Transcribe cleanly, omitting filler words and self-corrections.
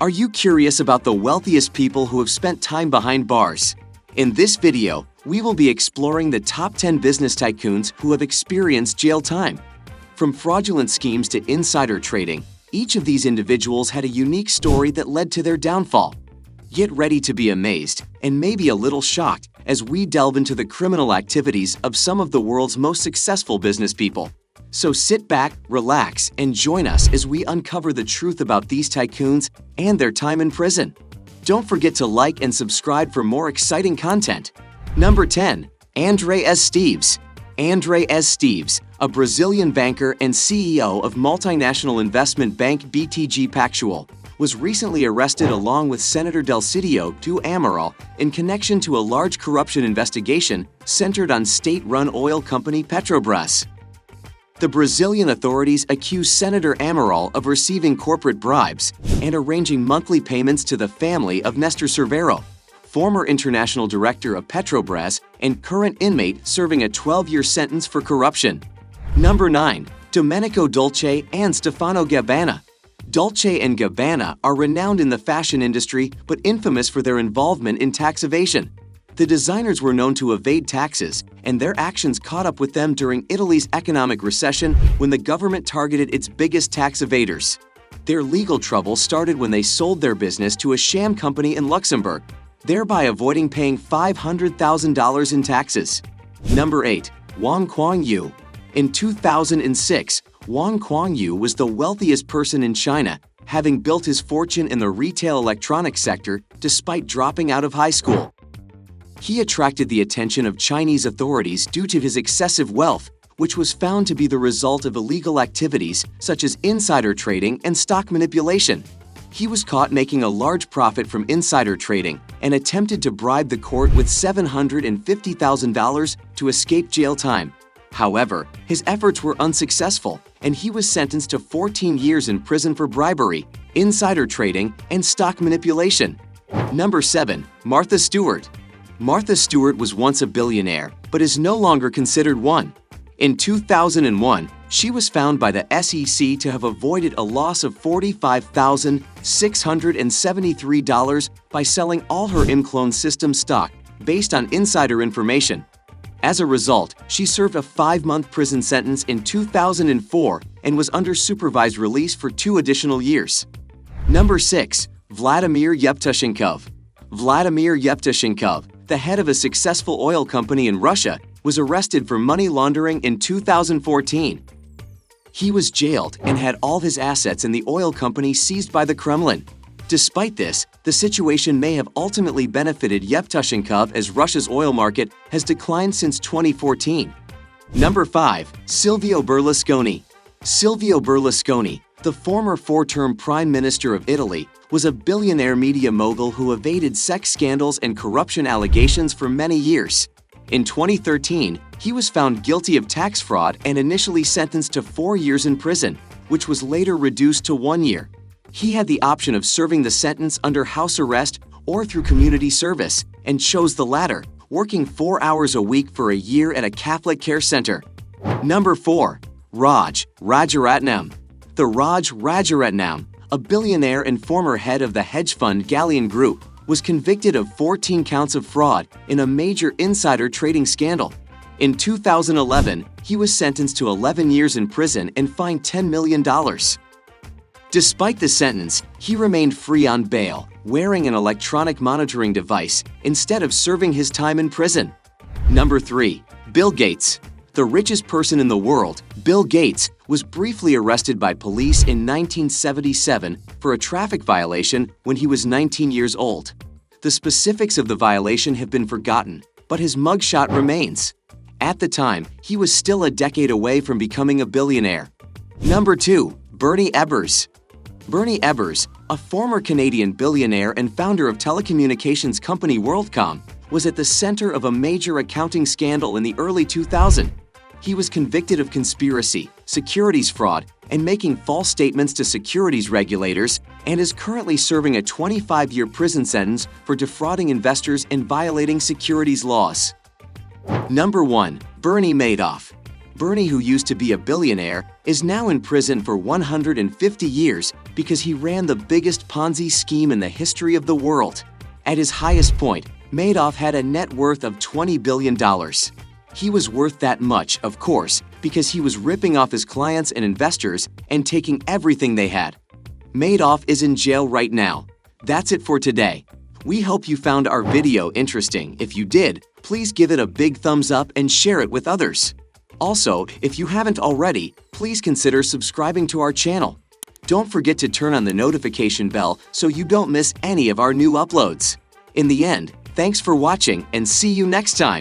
Are you curious about the wealthiest people who have spent time behind bars? In this video, we will be exploring the top 10 business tycoons who have experienced jail time. From fraudulent schemes to insider trading, each of these individuals had a unique story that led to their downfall. Get ready to be amazed and maybe a little shocked as we delve into the criminal activities of some of the world's most successful business people. So sit back, relax, and join us as we uncover the truth about these tycoons and their time in prison. Don't forget to like and subscribe for more exciting content. Number 10. André Esteves. André Esteves, a Brazilian banker and CEO of multinational investment bank BTG Pactual, was recently arrested along with Senator Delcidio do Amaral in connection to a large corruption investigation centered on state-run oil company Petrobras. The Brazilian authorities accuse Senator Amaral of receiving corporate bribes and arranging monthly payments to the family of Nestor Cervero, former international director of Petrobras and current inmate serving a 12-year sentence for corruption. Number 9. Domenico Dolce and Stefano Gabbana. Dolce and Gabbana are renowned in the fashion industry but infamous for their involvement in tax evasion. The designers were known to evade taxes, and their actions caught up with them during Italy's economic recession when the government targeted its biggest tax evaders. Their legal trouble started when they sold their business to a sham company in Luxembourg, thereby avoiding paying $500,000 in taxes. Number 8. Wong Huang Yu. In 2006, Wong Huang Yu was the wealthiest person in China, having built his fortune in the retail electronics sector despite dropping out of high school. He attracted the attention of Chinese authorities due to his excessive wealth, which was found to be the result of illegal activities such as insider trading and stock manipulation. He was caught making a large profit from insider trading and attempted to bribe the court with $750,000 to escape jail time. However, his efforts were unsuccessful, and he was sentenced to 14 years in prison for bribery, insider trading, and stock manipulation. Number 7. Martha Stewart. Martha Stewart was once a billionaire, but is no longer considered one. In 2001, she was found by the SEC to have avoided a loss of $45,673 by selling all her Imclone system stock based on insider information. As a result, she served a 5-month prison sentence in 2004 and was under supervised release for 2 additional years. Number 6. Vladimir Yevtushenkov. Vladimir Yevtushenkov, the head of a successful oil company in Russia, was arrested for money laundering in 2014. He was jailed and had all his assets in the oil company seized by the Kremlin. Despite this, the situation may have ultimately benefited Yevtushenkov as Russia's oil market has declined since 2014. Number 5. Silvio Berlusconi. Silvio Berlusconi, the former 4-term Prime Minister of Italy, was a billionaire media mogul who evaded sex scandals and corruption allegations for many years. In 2013, he was found guilty of tax fraud and initially sentenced to 4 years in prison, which was later reduced to 1 year. He had the option of serving the sentence under house arrest or through community service, and chose the latter, working 4 hours a week for a year at a Catholic care center. Number 4. Raj Rajaratnam. The Raj Rajaratnam, a billionaire and former head of the hedge fund Galleon Group, was convicted of 14 counts of fraud in a major insider trading scandal. In 2011, he was sentenced to 11 years in prison and fined $10 million. Despite the sentence, he remained free on bail, wearing an electronic monitoring device instead of serving his time in prison. Number 3. Bill Gates. The richest person in the world, Bill Gates, was briefly arrested by police in 1977 for a traffic violation when he was 19 years old. The specifics of the violation have been forgotten, but his mugshot remains. At the time, he was still a decade away from becoming a billionaire. Number 2. Bernie Ebbers. Bernie Ebbers, a former Canadian billionaire and founder of telecommunications company WorldCom, was at the center of a major accounting scandal in the early 2000s. He was convicted of conspiracy, securities fraud, and making false statements to securities regulators, and is currently serving a 25-year prison sentence for defrauding investors and violating securities laws. Number 1. Bernie Madoff. Bernie, who used to be a billionaire, is now in prison for 150 years because he ran the biggest Ponzi scheme in the history of the world. At his highest point, Madoff had a net worth of $20 billion. He was worth that much, of course, because he was ripping off his clients and investors and taking everything they had. Madoff is in jail right now. That's it for today. We hope you found our video interesting. If you did, please give it a big thumbs up and share it with others. Also, if you haven't already, please consider subscribing to our channel. Don't forget to turn on the notification bell so you don't miss any of our new uploads. In the end, thanks for watching and see you next time.